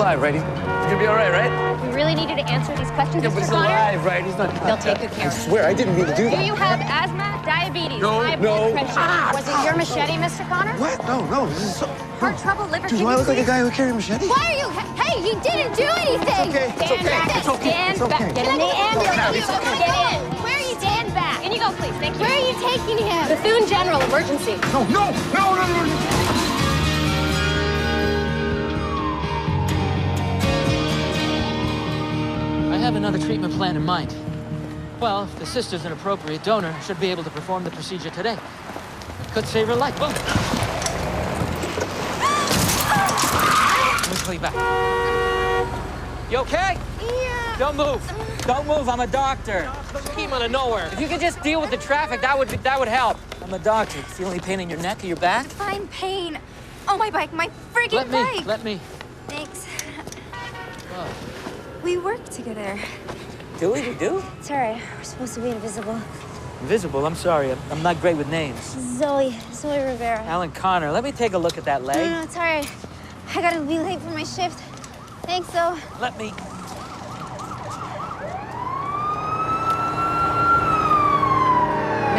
alive, right? He's gonna be all right, right? We really need you to answer these questions, Yeah, but Mr. he's Connor. alive, right? He's not. They'll take good care of I him. swear, I didn't mean to do Do that. you have asthma, diabetes, No, high blood no. pressure? Was it your machete, Mr. Connor? What? No. This is so. Heart trouble, liver Do kidney I look like a disease? guy who carried a machete? Why are you? Hey, he didn't do anything. It's okay. It's Stand okay. back. It's okay. Stand It's back. okay. Get in the ambulance. It's okay. Get in. Where are you? Stand back. In you go, please. Thank you. Where are you taking him? Bethune General Emergency. No. I have another treatment plan in mind. Well, if the sister's an appropriate donor, should be able to perform the procedure today. Could save her life. Whoa. Let me call you back. You okay? Yeah. Don't move. Don't move. I'm a doctor. Came out of nowhere. If you could just deal with the traffic, that would help. I'm a doctor. Feel any pain in your neck or your back? Fine pain. Oh, my bike. My freaking bike. Let me. Thanks. Oh. We work together. Do we? We do? Sorry, we're supposed to be invisible. Invisible. I'm sorry. I'm not great with names. Zoe Rivera. Alan Connor. Let me take a look at that leg. No, it's all right. I gotta be late for my shift. Thanks, though. Let me.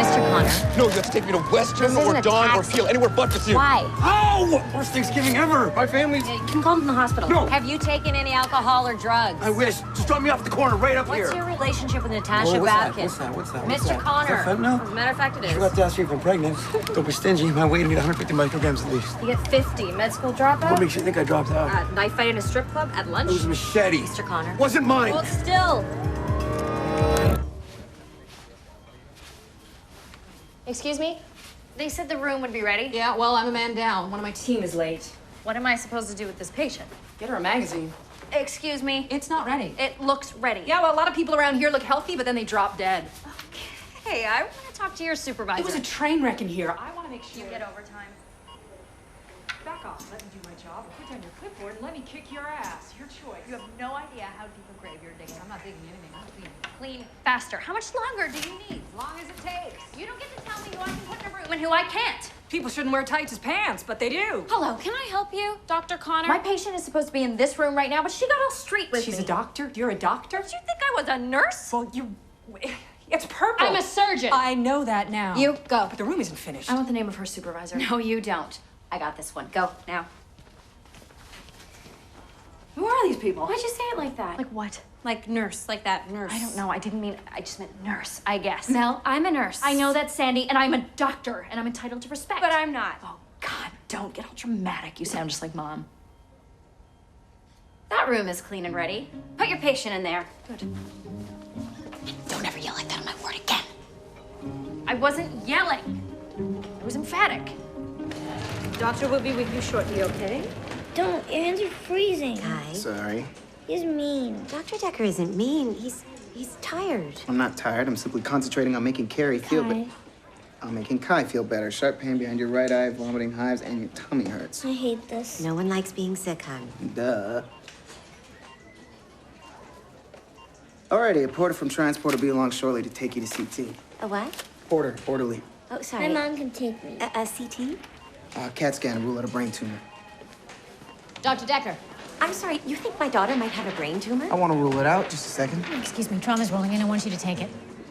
Mr. Connor. No, you have to take me to Western This isn't or a Dawn or taxi. Peel, anywhere but Bethune. Why? Oh! Worst Thanksgiving ever. My family's. You can call them the hospital. No. Have you taken any alcohol or drugs? I wish. Just drop me off at the corner right up What's here. your relationship with Natasha Oh, what's that? Babkin? What's that? Mr. Connor. Is that fentanyl? As a matter of fact, it is. You have to ask me if I'm pregnant. Don't be stingy. My weight, I need 150 micrograms at least. You get 50. Med school dropout? What makes you think I dropped out? Knife fight in a strip club at lunch? It was a machete. Mr. Connor. Wasn't mine. Well, still. Excuse me? They said the room would be ready. Yeah, well, I'm a man down. One of my team is late. What am I supposed to do with this patient? Get her a magazine. Excuse me? It's not ready. It looks ready. Yeah, well, a lot of people around here look healthy, but then they drop dead. Hey, I want to talk to your supervisor. It was a train wreck in here. I want to make sure. You get overtime. Back off. Let me do my job. Or put down your clipboard and let me kick your ass. Your choice. You have no idea how deep a grave you're digging. I'm not digging anything. I'm cleaning. Clean faster. How much longer do you need? As long as it takes. You don't get to tell me who I can put in a room and who I can't. People shouldn't wear tights as pants, but they do. Hello, can I help you, Dr. Connor? My patient is supposed to be in this room right now, but she got all street with She's me. a doctor? You're a doctor? Did you think I was a nurse? Well, you... It's purple. I'm a surgeon. I know that now. You go. But the room isn't finished. I want the name of her supervisor. No, you don't. I got this one. Go, now. Who are these people? Why'd you say it like that? Like what? Like nurse, like that nurse. I don't know. I didn't mean. I just meant nurse. I guess. Mel, I'm a nurse. I know that's Sandy, and I'm a doctor, and I'm entitled to respect. But I'm not. Oh God! Don't get all dramatic. You sound just like Mom. That room is clean and ready. Put your patient in there. Good. Don't ever yell like that on my ward again. I wasn't yelling. I was emphatic. Doctor will be with you shortly, okay? Don't, your hands are freezing. Kai, Sorry. He's mean. Dr. Decker isn't mean. He's tired. I'm not tired. I'm simply concentrating on making Carrie feel better. Kai, I'm making Kai feel better. Sharp pain behind your right eye, vomiting hives, and your tummy hurts. I hate this. No one likes being sick, hon. Duh. Alrighty, a porter from transport will be along shortly to take you to CT. A what? Porter, orderly. Oh, sorry. My mom can take me. A CT? CAT scan to rule out a brain tumor. Dr. Decker. I'm sorry, you think my daughter might have a brain tumor? I want to rule it out. Just a second. Excuse me, trauma's rolling in. I want you to take it.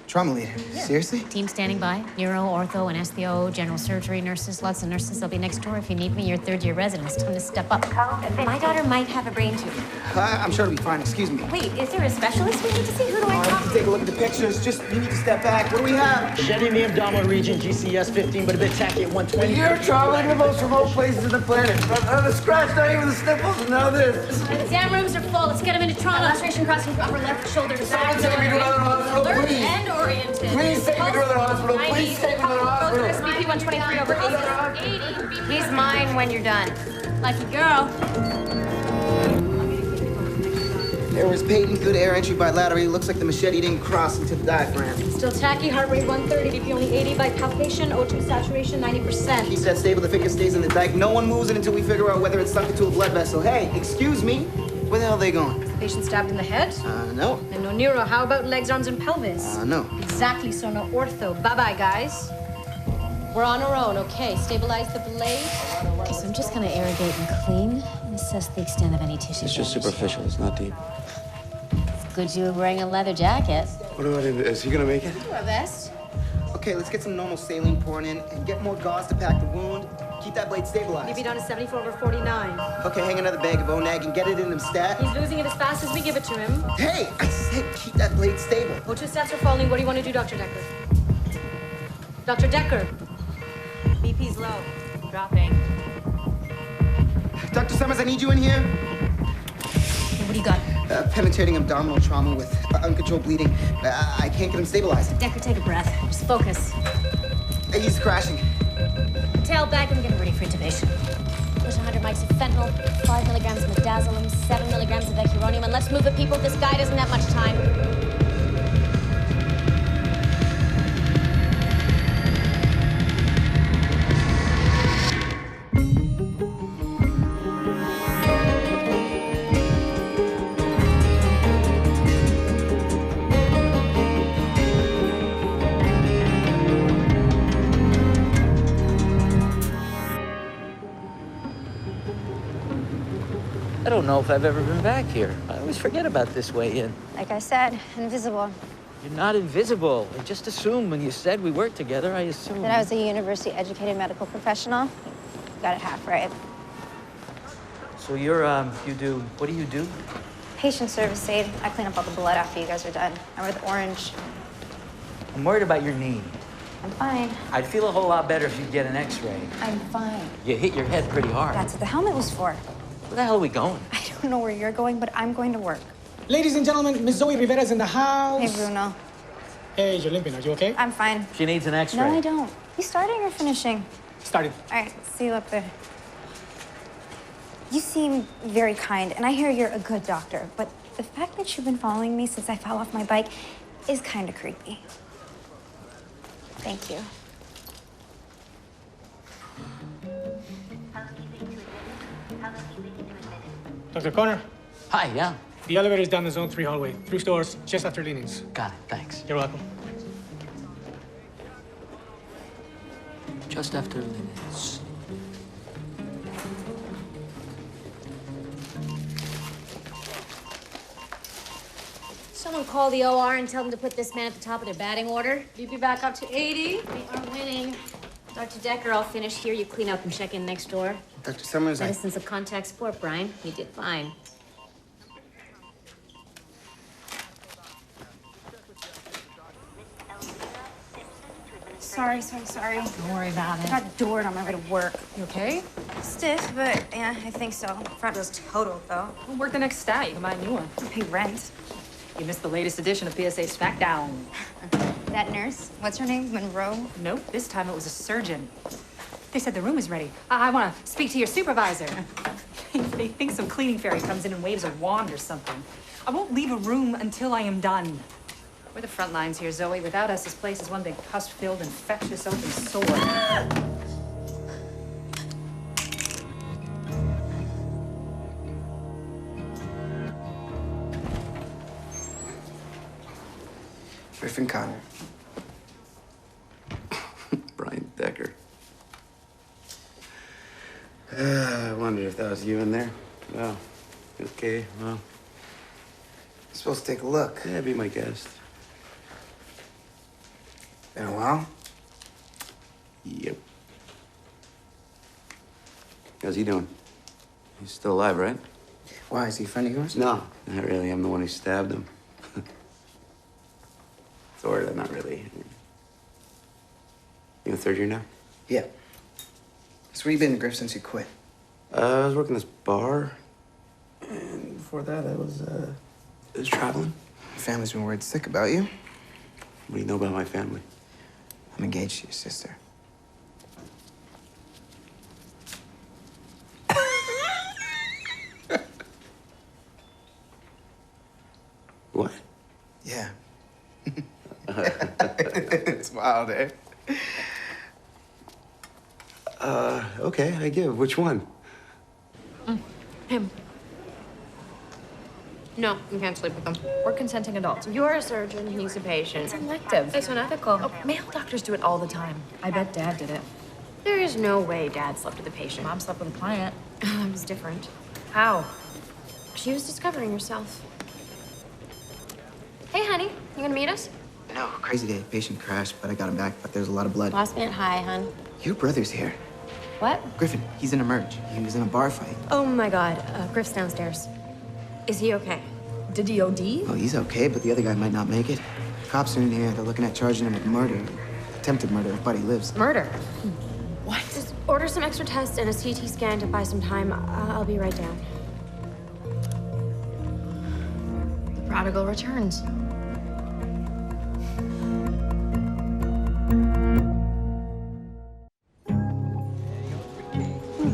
Trauma leader. Seriously? Team standing by. Neuro, ortho, anestheo, general surgery nurses. Lots of nurses. They'll be next door if you need me. You're third-year residents. Time to step up. My daughter might have a brain tumor. I'm sure it'll be fine. Excuse me. Wait, is there a specialist we need to see? Who do I talk to? Take a look at the pictures. Just, you need to step back. What do we have? Machete in the abdominal region, GCS 15, but a bit tacky at 120. You're traveling to the most remote places on the planet. The scratch, not even the sniffles, and now this. Exam rooms are full. Let's get him into trauma. Lacerations crossing from upper left shoulder to side. Someone take me to another hospital, Alert please. and oriented. Please take me to another hospital. Please take me to another hospital. BP 123 over 80. He's mine when you're done. Lucky girl. Air was patent, good air entry bilaterally. Looks like the machete didn't cross into the diaphragm. Still tacky, heart rate 130, BP only 80 by palpation, O2 saturation 90%. He said stable, the figure stays in the dike. No one moves it until we figure out whether it's sunk into a blood vessel. Hey, excuse me. Where the hell are they going? Patient stabbed in the head? No. And no neuro. How about legs, arms, and pelvis? No. Exactly, so no ortho. Bye-bye, guys. We're on our own, okay? Stabilize the blade. Okay, so I'm just gonna irrigate and clean and assess the extent of any tissue It's just damage. superficial. It's not deep. It's good you were wearing a leather jacket. What do I do? Is he gonna make it? A vest? Okay, let's get some normal saline pouring in and get more gauze to pack the wound. Keep that blade stabilized. BP down to 74/49. Okay, hang another bag of Onag and get it in him stat. He's losing it as fast as we give it to him. Hey, I said keep that blade stable. O2 stats are falling. What do you want to do, Dr. Decker? Dr. Decker. BP's low. Dropping. Dr. Summers, I need you in here. What do you got? Penetrating abdominal trauma with uncontrolled bleeding. I can't get him stabilized. Decker, take a breath. Just focus. He's crashing. Tail back and get him ready for intubation. Push 100 mics of fentanyl, 5 milligrams of midazolam, 7 milligrams of ecuronium, and let's move it, people. This guy doesn't have much time. I don't know if I've ever been back here. I always forget about this way in. Like I said, invisible. You're not invisible. I just assumed when you said we worked together, I assumed. That I was a university-educated medical professional. Got it half right. So you're, what do you do? Patient service aide. I clean up all the blood after you guys are done. I wear the orange. I'm worried about your knee. I'm fine. I'd feel a whole lot better if you'd get an x-ray. I'm fine. You hit your head pretty hard. That's what the helmet was for. Where the hell are we going? I don't know where you're going, but I'm going to work. Ladies and gentlemen, Miss Zoe Rivera's in the house. Hey, Bruno. Hey, Jolimpin, are you okay? I'm fine. She needs an x-ray. No, I don't. You starting or finishing? Started. All right, see you up there. You seem very kind, and I hear you're a good doctor, but the fact that you've been following me since I fell off my bike is kind of creepy. Thank you. Dr. Connor, Hi, yeah. the elevator's down the Zone 3 hallway. 3 stores, just after Leaning's. Got it, thanks. You're welcome. Just after Linens. Someone call the OR and tell them to put this man at the top of their batting order. BP back up to 80. We are winning. Dr. Decker, I'll finish here. You clean up and check in next door. Dr. Summers, Medicine's a contact sport, Brian. You did fine. Sorry. Don't worry about I it. got doored on my way to work. You okay? Stiff, but yeah, I think so. Front was total, though. We'll work the next stat. You can buy a new one. I pay rent. You missed the latest edition of PSA Smackdown. That nurse, what's her name? Monroe? Nope, this time it was a surgeon. They said the room is ready. I want to speak to your supervisor. They think some cleaning fairy comes in and waves a wand or something. I won't leave a room until I am done. We're the front lines here, Zoe. Without us, this place is one big pus-filled, infectious open sore. Griffin Connor. Brian Decker. I wondered if that was you in there. Oh, okay, well. Supposed to take a look. Yeah, be my guest. Been a while? Yep. How's he doing? He's still alive, right? Why, is he a friend of yours? No, not really. I'm the one who stabbed him. Sort of, not really. You in third year now? Yeah. So where you been, Griff, since you quit? I was working this bar. And before that, I was traveling. Your family's been worried sick about you. What do you know about my family? I'm engaged to your sister. What? Yeah. It's wild, eh? Okay, I give. Which one? Him. No, you can't sleep with them. We're consenting adults. You're a surgeon, he's a patient. It's elective. It's unethical. Oh, male doctors do it all the time. I bet Dad did it. There is no way Dad slept with a patient. Mom slept with a client. It was different. How? She was discovering herself. Hey, honey, you gonna meet us? No, crazy day. Patient crashed, but I got him back. But there's a lot of blood. Last minute hi, hon. Your brother's here. What? Griffin, he's in a merge. He was in a bar fight. Oh my God, Griff's downstairs. Is he okay? Did he OD? Well, he's okay, but the other guy might not make it. Cops are in here. They're looking at charging him with murder. Attempted murder if Buddy lives. Murder? What? Just order some extra tests and a CT scan to buy some time. I'll be right down. The prodigal returns.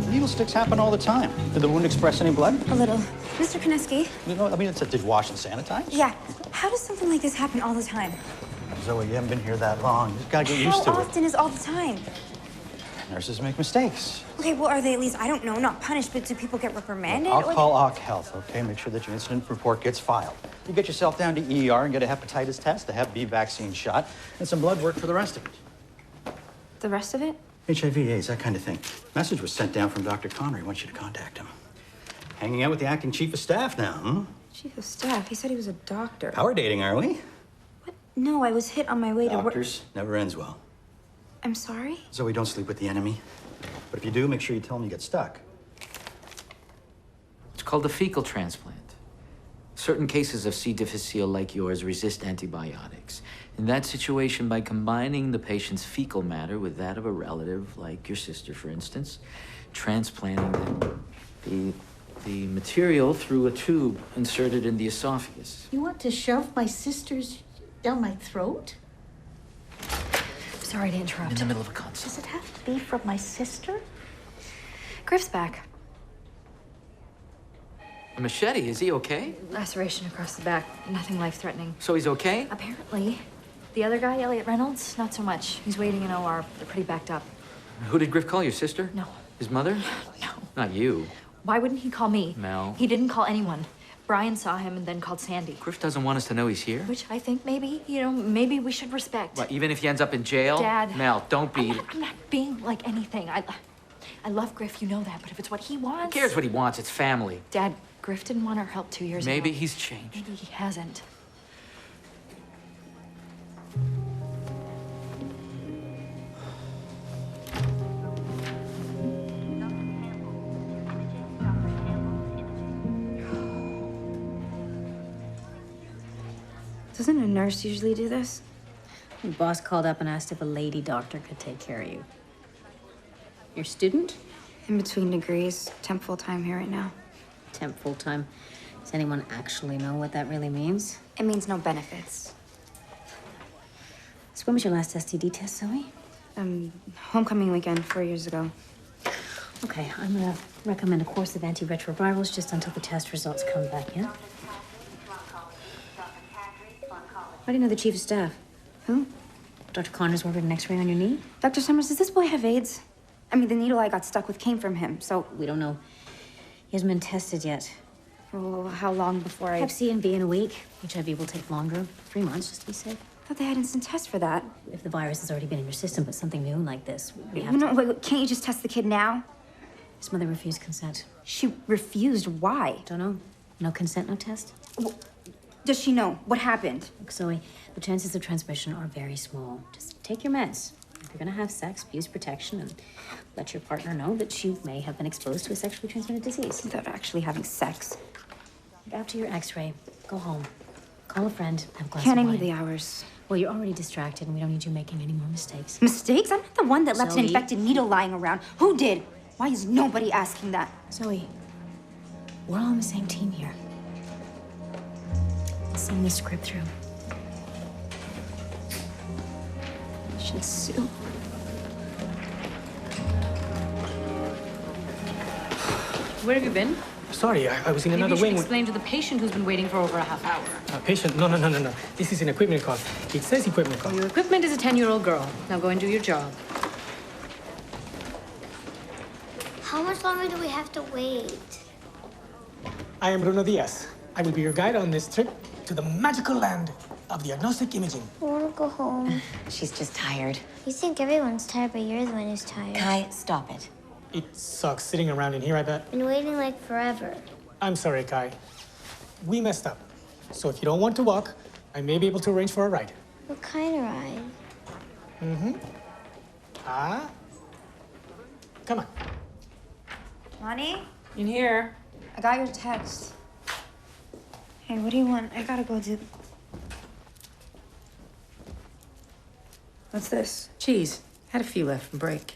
Needle sticks happen all the time. Did the wound express any blood? A little. Mr. Koneski? You know, I mean, did wash and sanitize? Yeah. How does something like this happen all the time? Zoe, you haven't been here that long. You just gotta get used to it. How often is all the time? Nurses make mistakes. Okay, well, are they at least, I don't know, not punished, but do people get reprimanded? I'll call OC Health, okay? Make sure that your incident report gets filed. You get yourself down to ER and get a hepatitis test, a Hep B vaccine shot, and some blood work for the rest of it. The rest of it? HIV, AIDS, that kind of thing. Message was sent down from Dr. Connery. He wants you to contact him. Hanging out with the acting chief of staff now, hmm? Chief of staff? He said he was a doctor. Power dating, are we? What? No, I was hit on my way to work. Doctors never ends well. I'm sorry? Zoe, don't sleep with the enemy. But if you do, make sure you tell him you get stuck. It's called a fecal transplant. Certain cases of C. difficile like yours resist antibiotics. In that situation, by combining the patient's fecal matter with that of a relative, like your sister, for instance, transplanting the material through a tube inserted in the esophagus. You want to shove my sister's down my throat? Sorry to interrupt. In the middle of a consult. Does it have to be from my sister? Griff's back. A machete, is he okay? Laceration across the back. Nothing life-threatening. So he's okay? Apparently. The other guy, Elliot Reynolds, not so much. He's waiting in OR. They're pretty backed up. Who did Griff call? Your sister? No. His mother? No. Not you. Why wouldn't he call me? Mel. He didn't call anyone. Brian saw him and then called Sandy. Griff doesn't want us to know he's here? Which I think maybe, maybe we should respect. What, even if he ends up in jail? Dad. Mel, don't be... I'm not being like anything. I love Griff, you know that, but if it's what he wants... Who cares what he wants? It's family. Dad, Griff didn't want our help 2 years ago. Maybe he's changed. Maybe he hasn't. Doesn't a nurse usually do this? The boss called up and asked if a lady doctor could take care of you. Your student? In between degrees, temp full-time here right now. Temp full-time. Does anyone actually know what that really means? It means no benefits. So when was your last STD test, Zoe? Homecoming weekend 4 years ago. Okay, I'm gonna recommend a course of antiretrovirals just until the test results come back, yeah? Why do you know the chief of staff? Who? Dr. Connors ordered an x-ray on your knee? Dr. Summers, does this boy have AIDS? I mean, the needle I got stuck with came from him, so... We don't know. He hasn't been tested yet. Well, how long before I... Hep C and B in a week. HIV will take longer. 3 months, just to be safe. I thought they had instant tests for that. If the virus has already been in your system, but something new like this, we have No, to... wait, can't you just test the kid now? His mother refused consent. She refused? Why? Don't know. No consent, no test. Well, does she know? What happened? Look, Zoe, the chances of transmission are very small. Just take your meds. If you're gonna have sex, use protection and let your partner know that you may have been exposed to a sexually transmitted disease. Without actually having sex. After your x-ray, go home. Call a friend, have a glass Can't of I wine. need the hours? Well, you're already distracted and we don't need you making any more mistakes. Mistakes? I'm not the one that left an Zoe. infected needle lying around. Who did? Why is nobody asking that? Zoe, we're all on the same team here. I'll send this script through. I should sue. Where have you been? Sorry, I was in Maybe another you should wing. explain to the patient who's been waiting for over a half hour. Patient? No. This is an equipment call. It says equipment call. Your equipment is a 10-year-old girl. Now go and do your job. How much longer do we have to wait? I am Bruno Diaz. I will be your guide on this trip to the magical land of diagnostic imaging. I want to go home. She's just tired. You think everyone's tired, but you're the one who's tired. Kai, stop it. It sucks sitting around in here, I bet. Been waiting like forever. I'm sorry, Kai. We messed up. So if you don't want to walk, I may be able to arrange for a ride. What kind of ride? Mm-hmm. Ah. Come on. Lonnie? In here. I got your text. Hey, what do you want? I gotta go do... What's this? Cheese. Had a few left from break.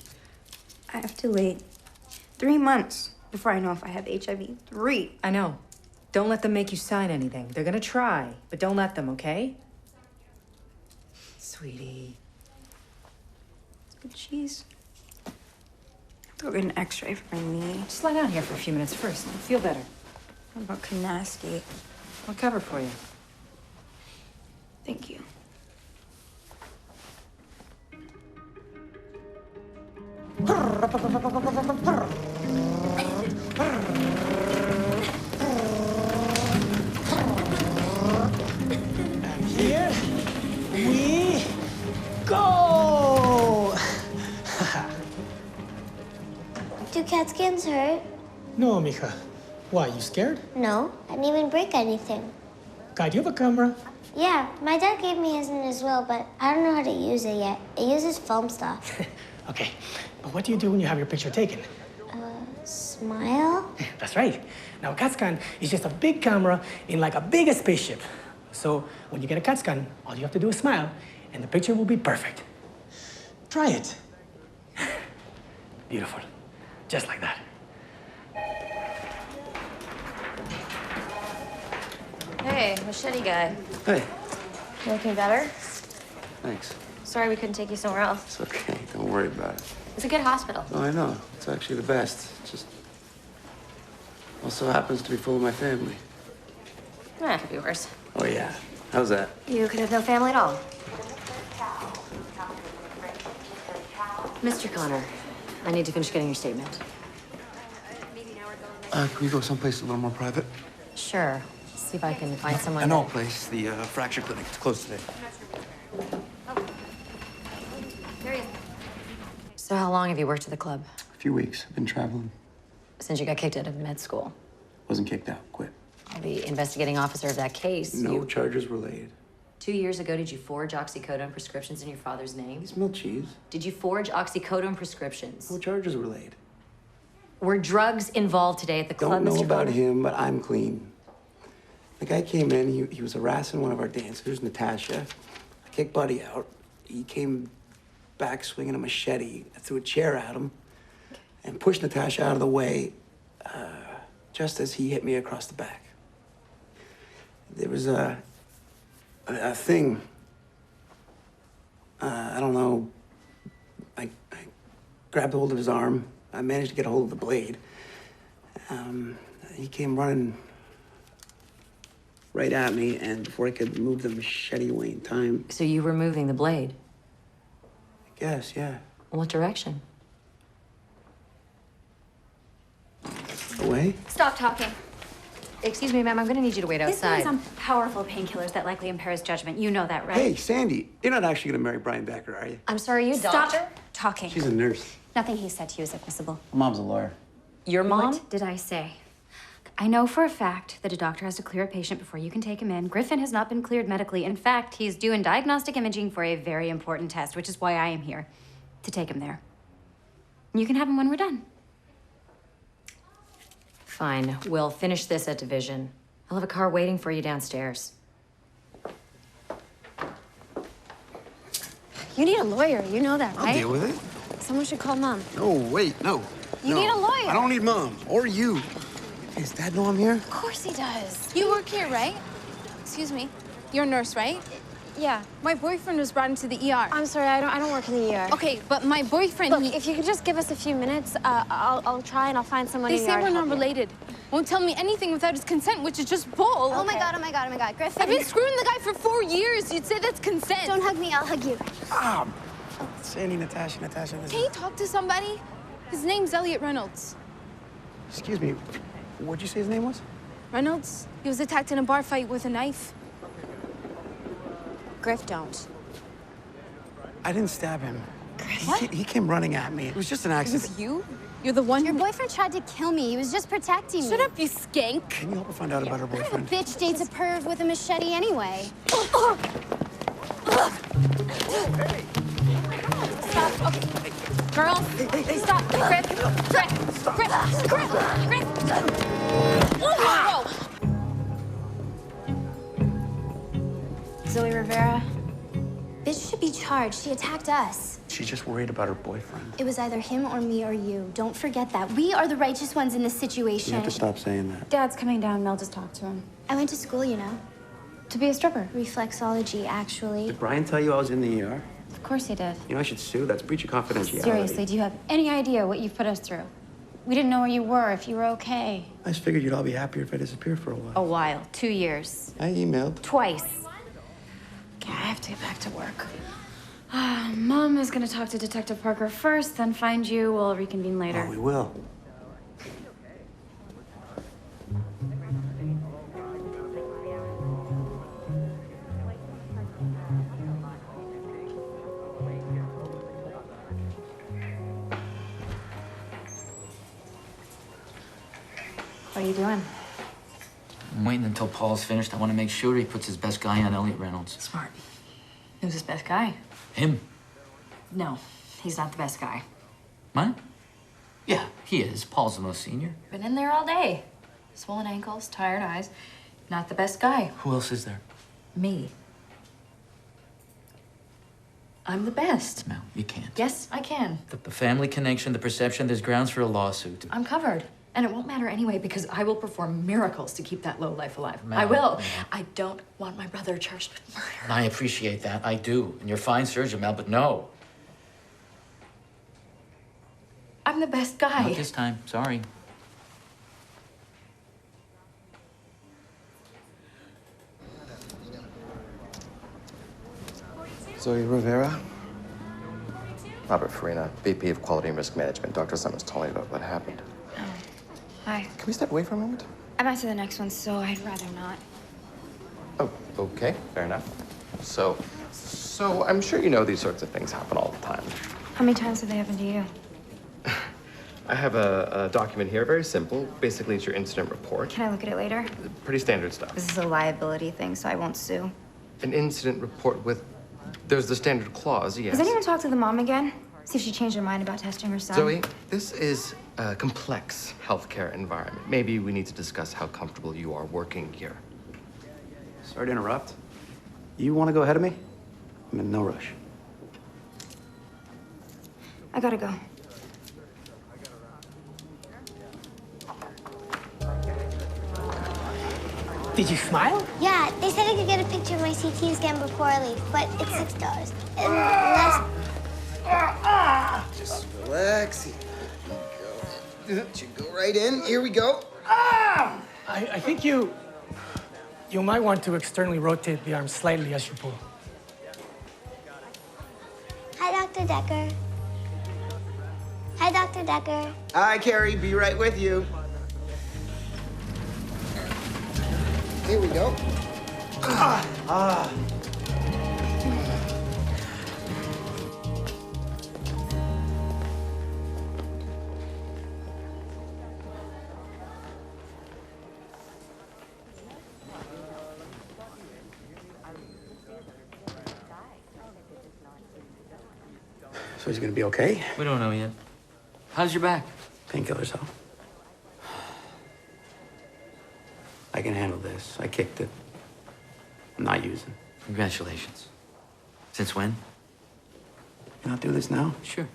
I have to wait 3 months before I know if I have HIV. 3. I know. Don't let them make you sign anything. They're gonna try, but don't let them, okay? Sweetie. It's good cheese. Go get an x-ray for my knee. Just lie down here for a few minutes first. Feel better. What about Kanaski? I'll cover for you. Thank you. And here we go! Do CAT scans hurt? No, mija. Why, you scared? No, I didn't even break anything. Kai, do you have a camera? Yeah, my dad gave me his as well, but I don't know how to use it yet. It uses film stuff. Okay, but what do you do when you have your picture taken? Smile? That's right. Now, a CAT scan is just a big camera in like a big spaceship. So when you get a CAT scan, all you have to do is smile, and the picture will be perfect. Try it. Beautiful. Just like that. Hey, machete guy. Hey, You looking better? thanks. Sorry we couldn't take you somewhere else. It's okay. Don't worry about it. It's a good hospital. Oh, I know. It's actually the best. It just also happens to be full of my family. That could be worse. Oh, yeah. How's that? You could have no family at all. Mr. Connor, I need to finish getting your statement. Can we go someplace a little more private? Sure. See if I can find someone. I know a place. The fracture clinic. It's closed today. There he is. So how long have you worked at the club? A few weeks. I've been traveling. Since you got kicked out of med school. Wasn't kicked out. Quit. The investigating officer of that case. No charges were laid. 2 years ago, did you forge oxycodone prescriptions in your father's name? It's milk cheese. Did you forge oxycodone prescriptions? No charges were laid. Were drugs involved today at the club, Don't know Mr. about Connor? him, but I'm clean. The guy came in. He was harassing one of our dancers, Natasha. I kicked Buddy out. He came back swinging a machete. I threw a chair at him and pushed Natasha out of the way just as he hit me across the back. There was a thing. I don't know. I grabbed hold of his arm. I managed to get a hold of the blade. He came running right at me, and before I could move the machete away in time. So you were moving the blade? I guess, yeah. What direction? Away? Stop talking. Excuse me, ma'am, I'm gonna need you to wait This outside. is on powerful painkillers that likely impair his judgment. You know that, right? Hey, Sandy, you're not actually gonna marry Brian Becker, are you? I'm sorry, you Stop doctor? talking. She's a nurse. Nothing he said to you is admissible. Mom's a lawyer. Your mom? What did I say? I know for a fact that a doctor has to clear a patient before you can take him in. Griffin has not been cleared medically. In fact, he's due in diagnostic imaging for a very important test, which is why I am here, to take him there. You can have him when we're done. Fine, we'll finish this at division. I'll have a car waiting for you downstairs. You need a lawyer. You know that, right? I'll deal with it. Someone should call Mom. No, wait, no. You need a lawyer. I don't need Mom or you. Hey, does Dad know I'm here? Of course he does. You work here, right? Excuse me. You're a nurse, right? Yeah. My boyfriend was brought into the ER. I'm sorry, I don't work in the ER. Okay, but my boyfriend, Look, if you could just give us a few minutes, I'll try and I'll find someone They in the say yard we're to not help you. related. Won't tell me anything without his consent, which is just bull. Oh my god, oh my god, oh my god. Griffin. I've been screwing the guy for 4 years. You'd say that's consent. Don't hug me, I'll hug you. Ah, Sandy, Natasha. Can you talk to somebody? His name's Elliot Reynolds. Excuse me. What'd you say his name was? Reynolds? He was attacked in a bar fight with a knife. Griff, don't. I didn't stab him. What? He came running at me. It was just an It accident. was you? You're the one. Your boyfriend tried to kill me. He was just protecting me. Shut up, you skank. Can you help her find out about her What boyfriend? kind of bitch dates a perv with a machete anyway? Stop. Okay. Girls, stop. Grip. Whoa. Zoe Rivera. Bitch should be charged. She attacked us. She's just worried about her boyfriend. It was either him or me or you. Don't forget that. We are the righteous ones in this situation. You have to stop saying that. Dad's coming down. Mel just talked to him. I went to school, you know. To be a stripper. Reflexology, actually. Did Brian tell you I was in the ER? Of course he did. You know, I should sue. That's breach of confidentiality. Seriously, do you have any idea what you've put us through? We didn't know where you were, if you were okay. I just figured you'd all be happier if I disappeared for a while. A while. 2 years. I emailed. Twice. Okay, I have to get back to work. Mom is gonna talk to Detective Parker first, then find you. We'll reconvene later. Oh, we will. What are you doing? I'm waiting until Paul's finished. I want to make sure he puts his best guy on Elliot Reynolds. Smart. Who's his best guy? Him? No, he's not the best guy. Mine? Yeah, he is. Paul's the most senior. Been in there all day. Swollen ankles, tired eyes. Not the best guy. Who else is there? Me. I'm the best. No, you can't. Yes, I can. The family connection, the perception, there's grounds for a lawsuit. I'm covered. And it won't matter anyway because I will perform miracles to keep that low life alive. Mel, I will. Mel. I don't want my brother charged with murder. And I appreciate that. I do. And you're a fine surgeon, Mel, but no. I'm the best guy. Not this time. Sorry. Zoe Rivera. Robert Farina, VP of Quality and Risk Management. Dr. Summers told me about what happened. Oh. Hi. Can we step away for a moment? I'm out to the next one, so I'd rather not. Oh, okay. Fair enough. So I'm sure you know these sorts of things happen all the time. How many times have they happened to you? I have a document here, very simple. Basically, it's your incident report. Can I look at it later? Pretty standard stuff. This is a liability thing, so I won't sue. An incident report with... There's the standard clause, yes. Has anyone talked to the mom again? See if she changed her mind about testing her son? Zoe, this is a complex healthcare environment. Maybe we need to discuss how comfortable you are working here. Sorry to interrupt. You want to go ahead of me? I'm in no rush. I gotta go. Did you smile? Yeah, they said I could get a picture of my CT scan before I leave, but it's $6. And last... Just relax. Here you go. You go right in. Here we go. I think you might want to externally rotate the arm slightly as you pull. Hi, Dr. Decker. Hi, Dr. Decker. Hi, Carrie. Be right with you. Here we go. So he's gonna be okay? We don't know yet. How's your back? Painkillers help. I can handle this. I kicked it. I'm not using. Congratulations. Since when? Can I do this now? Sure.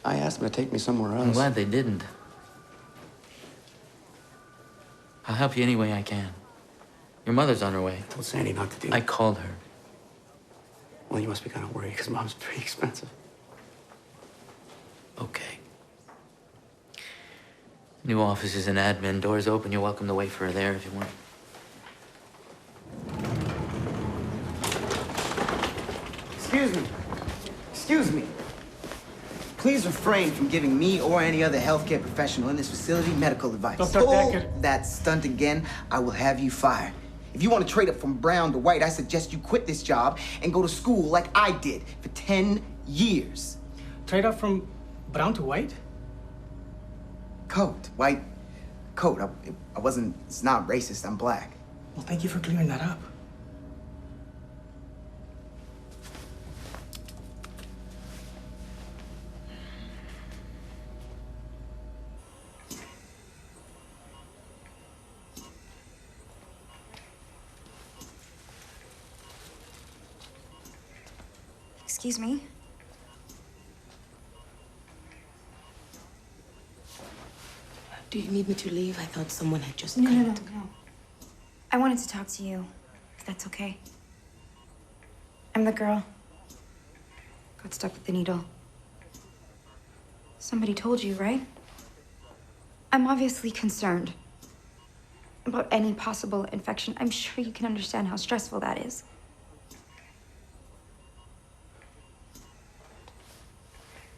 I asked them to take me somewhere else. I'm glad they didn't. I'll help you any way I can. Your mother's on her way. I told Sandy not to do I that. called her. Well, you must be kind of worried because Mom's pretty expensive. Okay. New offices and admin. Doors open. You're welcome to wait for her there if you want. Excuse me. Please refrain from giving me or any other healthcare professional in this facility medical advice. Dr. Decker. That stunt again, I will have you fired. If you want to trade up from brown to white, I suggest you quit this job and go to school like I did for 10 years. Trade up from brown to white? Coat, white coat. I wasn't, it's not racist, I'm black. Well, thank you for clearing that up. Excuse me? Do you need me to leave? I thought someone had just No, come. no. I wanted to talk to you, if that's okay. I'm the girl. Got stuck with the needle. Somebody told you, right? I'm obviously concerned about any possible infection. I'm sure you can understand how stressful that is.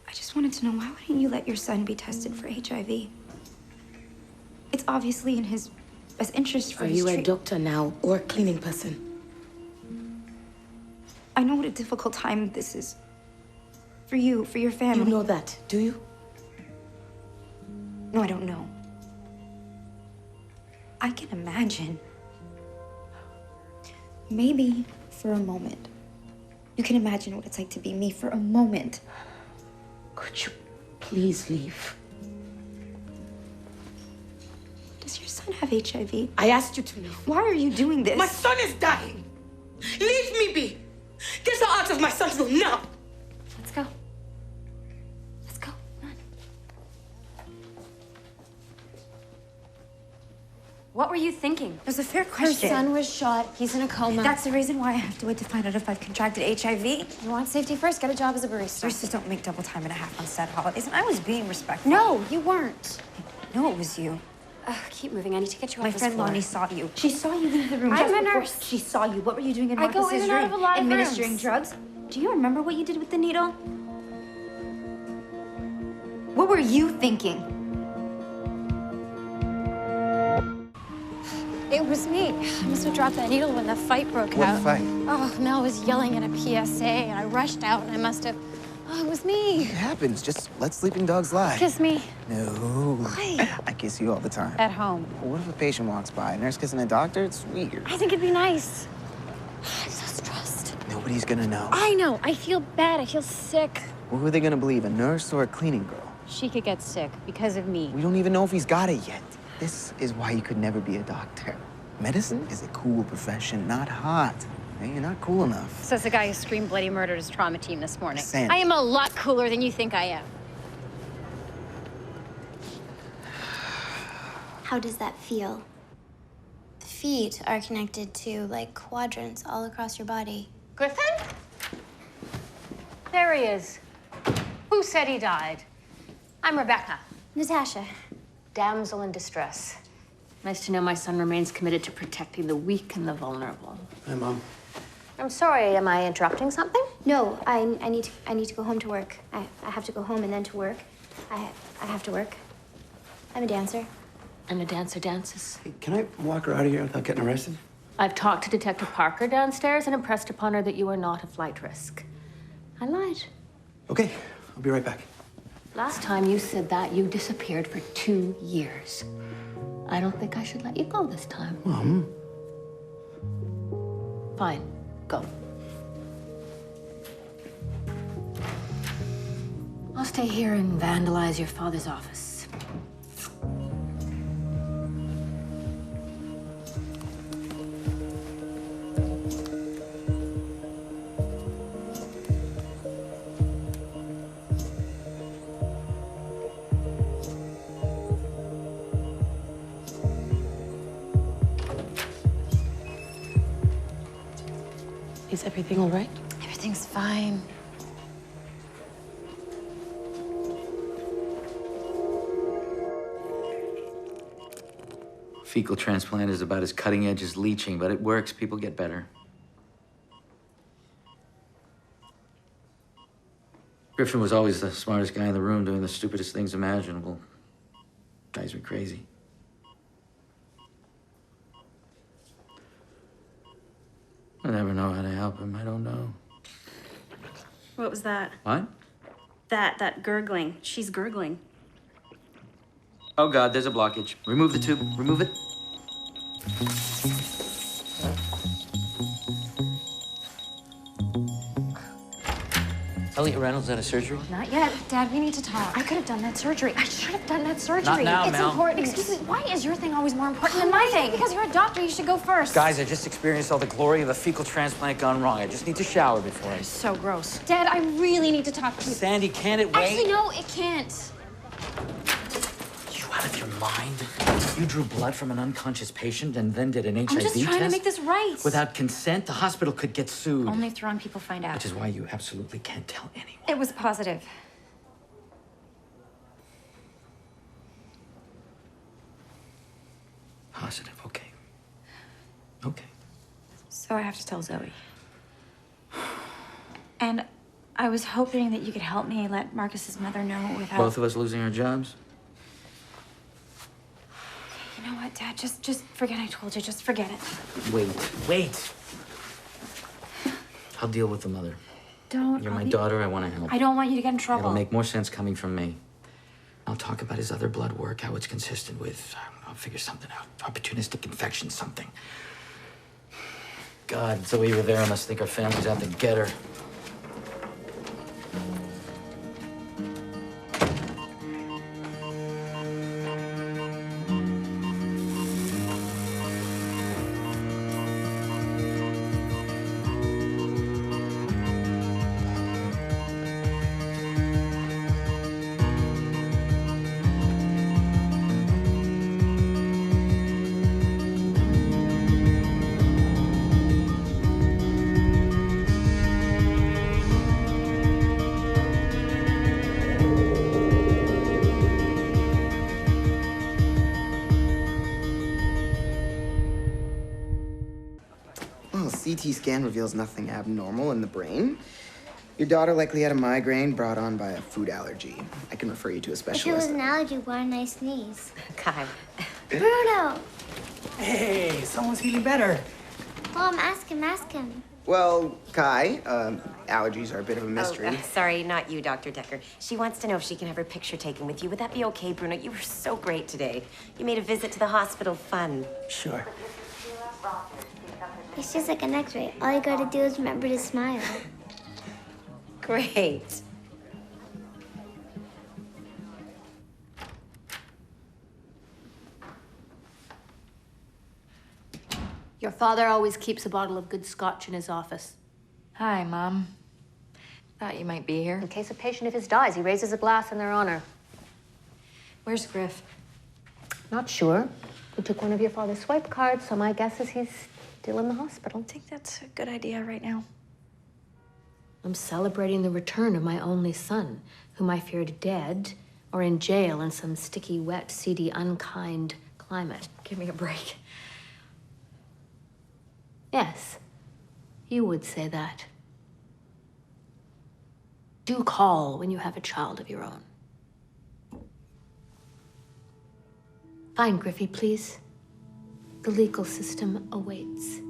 I just wanted to know, why wouldn't you let your son be tested for HIV? It's obviously in his best interest for Are his you a doctor now or a cleaning person? I know what a difficult time this is. For you, for your family. You know that, do you? No, I don't know. I can imagine. Maybe for a moment. You can imagine what it's like to be me for a moment. Could you please leave? Does your son have HIV? I asked you to leave. Why are you doing this? My son is dying. Leave me be. Get her out of my son's room now. Let's go. Let's go. Come on. What were you thinking? It was a fair question. Her son was shot. He's in a coma. That's the reason why I have to wait to find out if I've contracted HIV. You want safety first? Get a job as a barista. Baristas don't make double time and a half on set holidays, and I was being respectful. No, you weren't. No, it was you. Keep moving. I need to get you off My this friend floor. Lonnie saw you. She saw you leave the room. I'm just a before nurse. She saw you. What were you doing in I go Marcus's in and out room? of a lot of Administering rooms. drugs? Do you remember what you did with the needle? What were you thinking? It was me. I must have dropped that needle when the fight broke out. What fight? Oh, Mel was yelling at a PSA, and I rushed out, and I must have... Oh, it was me. It happens. Just let sleeping dogs lie. Kiss me. No. Why? I kiss you all the time. At home. What if a patient walks by? A nurse kissing a doctor? It's weird. I think it'd be nice. I'm so stressed. Nobody's gonna know. I know. I feel bad. I feel sick. Well, who are they gonna believe? A nurse or a cleaning girl? She could get sick because of me. We don't even know if he's got it yet. This is why you could never be a doctor. Medicine is a cool profession, not hot. Hey, you're not cool enough. Says the guy who screamed bloody murder at his trauma team this morning. Sandy. I am a lot cooler than you think I am. How does that feel? The feet are connected to, like, quadrants all across your body. Griffin? There he is. Who said he died? I'm Rebecca. Natasha. Damsel in distress. Nice to know my son remains committed to protecting the weak and the vulnerable. Hi, Mom. I'm sorry, am I interrupting something? No, I need to go home to work. I have to go home and then to work. I have to work. I'm a dancer. And a dancer dances. Hey, can I walk her out of here without getting arrested? I've talked to Detective Parker downstairs and impressed upon her that you are not a flight risk. I lied. Okay, I'll be right back. Last time you said that, you disappeared for 2 years. I don't think I should let you go this time. Mom. Fine, go. I'll stay here and vandalize your father's office. Is everything all right? Everything's fine. Fecal transplant is about as cutting edge as leaching, but it works. People get better. Griffin was always the smartest guy in the room, doing the stupidest things imaginable. Drives me crazy. I never know how to help him. I don't know. What was that? What? That gurgling. She's gurgling. Oh, God, there's a blockage. Remove the tube. Remove it. Elliot Reynolds out of surgery? Not yet. Dad, we need to talk. I could have done that surgery. I should have done that surgery. Not now, It's Mel. important. Excuse me, why is your thing always more important than my thing? Because you're a doctor, you should go first. Guys, I just experienced all the glory of a fecal transplant gone wrong. I just need to shower before I... So gross. Dad, I really need to talk to you. Sandy, can't it wait? Actually, no, it can't. You out of your mind? You drew blood from an unconscious patient and then did an HIV test? I'm just trying to make this right. Without consent, the hospital could get sued. Only if the wrong people find out. Which is why you absolutely can't tell anyone. It was positive. Positive, okay. Okay. So I have to tell Zoe. And I was hoping that you could help me let Marcus's mother know without... Both of us losing our jobs? You know what, Dad? Just forget I told you. Just forget it. Wait. I'll deal with the mother. Don't. You're my daughter. I want to help. I don't want you to get in trouble. It'll make more sense coming from me. I'll talk about his other blood work, how it's consistent with... I'll figure something out. Opportunistic infection, something. God, Zoe Rivera must think our family's out to get her. CT scan reveals nothing abnormal in the brain. Your daughter likely had a migraine brought on by a food allergy. I can refer you to a If it specialist. was an allergy, why didn't I sneeze? Kai. Bruno! Hey, someone's feeling better. Mom, ask him. Well, Kai, allergies are a bit of a mystery. Sorry, not you, Dr. Decker. She wants to know if she can have her picture taken with you. Would that be okay, Bruno? You were so great today. You made a visit to the hospital fun. Sure. It's just like an x-ray. All you gotta do is remember to smile. Great. Your father always keeps a bottle of good scotch in his office. Hi, Mom. Thought you might be here. In case a patient of his dies, he raises a glass in their honor. Where's Griff? Not sure. We took one of your father's swipe cards, so my guess is he's still in the hospital. I think that's a good idea right now. I'm celebrating the return of my only son, whom I feared dead or in jail in some sticky, wet, seedy, unkind climate. Give me a break. Yes, you would say that. Do call when you have a child of your own. Find Griffey, please. The legal system awaits.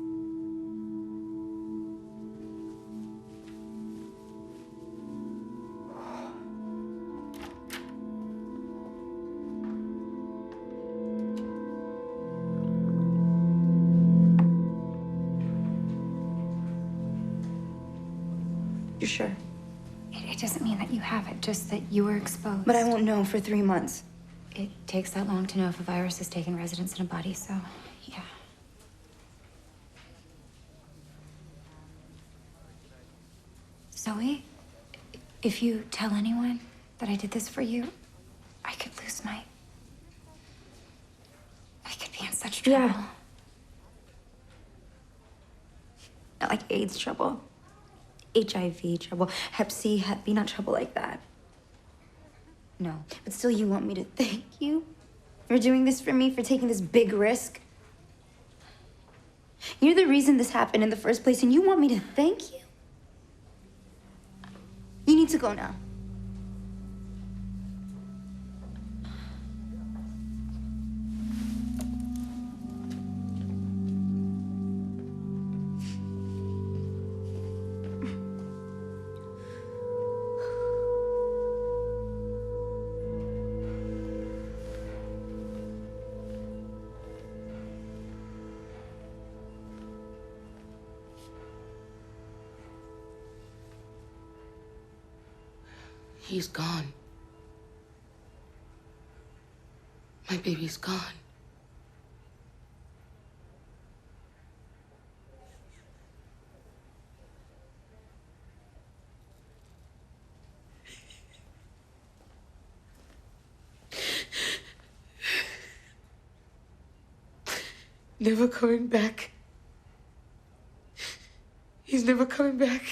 You sure? It doesn't mean that you have it, just that you were exposed. But I won't know for 3 months. It takes that long to know if a virus has taken residence in a body, so yeah. Zoe, if you tell anyone that I did this for you, I could lose my... I could be in such trouble. Yeah. Not like AIDS trouble. HIV trouble. Hep C, Hep B, not trouble like that. No, but still you want me to thank you for doing this for me, for taking this big risk? You're the reason this happened in the first place, and you want me to thank you? You need to go now. He's gone. My baby's gone. Never coming back. He's never coming back.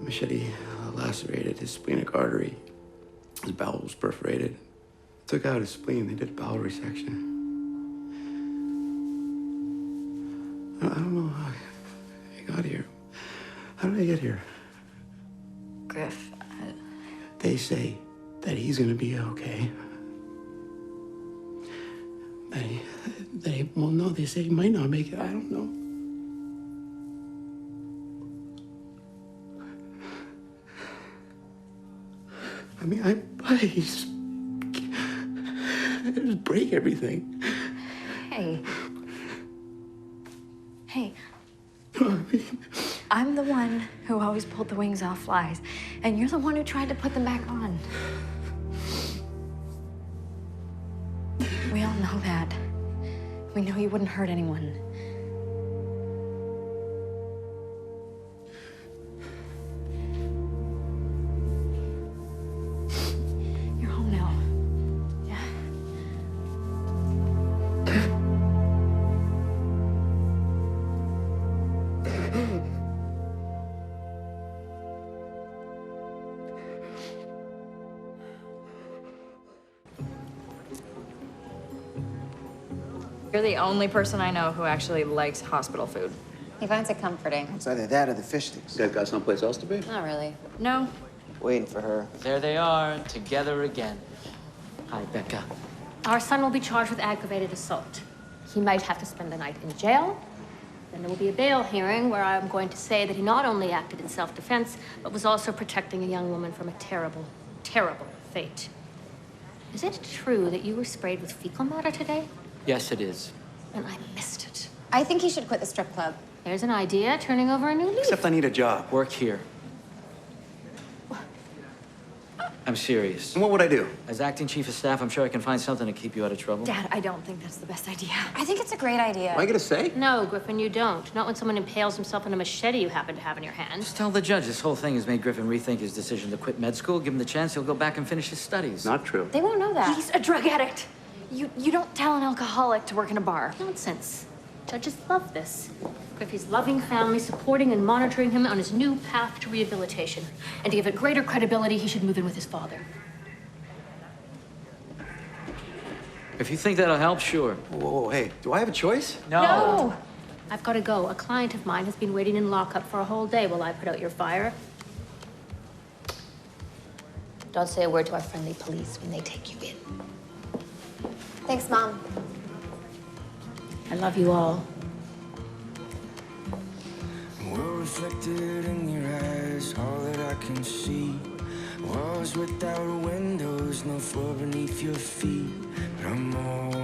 Machete lacerated his splenic artery. His bowel was perforated. Took out his spleen. They did bowel resection. I don't know how I got here. How did I get here? Griff, They say that he's gonna be okay. Well, no, they say he might not make it. I don't know. I mean, I just break everything. Hey. I'm the one who always pulled the wings off flies, and you're the one who tried to put them back on. We all know that. We know you wouldn't hurt anyone. You're home now. Yeah. You're the only person I know who actually likes hospital food. He finds it comforting. It's either that or the fish sticks. You guys got someplace else to be? Not really. No. Waiting for her. There they are, together again. Hi, Becca. Our son will be charged with aggravated assault. He might have to spend the night in jail. Then there will be a bail hearing where I'm going to say that he not only acted in self-defense, but was also protecting a young woman from a terrible, terrible fate. Is it true that you were sprayed with fecal matter today? Yes, it is. And I missed it. I think he should quit the strip club. There's an idea, turning over a new leaf. Except I need a job. Work here. I'm serious. And what would I do? As acting chief of staff, I'm sure I can find something to keep you out of trouble. Dad, I don't think that's the best idea. I think it's a great idea. Am I gonna say? No, Griffin, you don't. Not when someone impales himself on a machete you happen to have in your hand. Just tell the judge this whole thing has made Griffin rethink his decision to quit med school. Give him the chance, he'll go back and finish his studies. Not true. They won't know that. He's a drug addict. You don't tell an alcoholic to work in a bar. Nonsense. Judges love this. Griffey's loving family supporting and monitoring him on his new path to rehabilitation. And to give it greater credibility, he should move in with his father. If you think that'll help, sure. Whoa, hey, do I have a choice? No! I've got to go. A client of mine has been waiting in lockup for a whole day while I put out your fire. Don't say a word to our friendly police when they take you in. Thanks, Mom. I love you all. We're reflected in your eyes, all that I can see. Walls without windows, no floor beneath your feet. But I'm always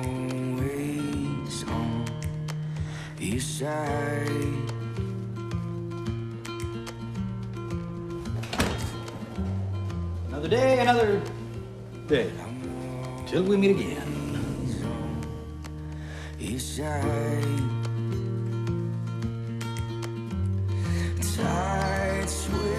on your side. Another day, another day. Till we meet again. Your side. Tides swim.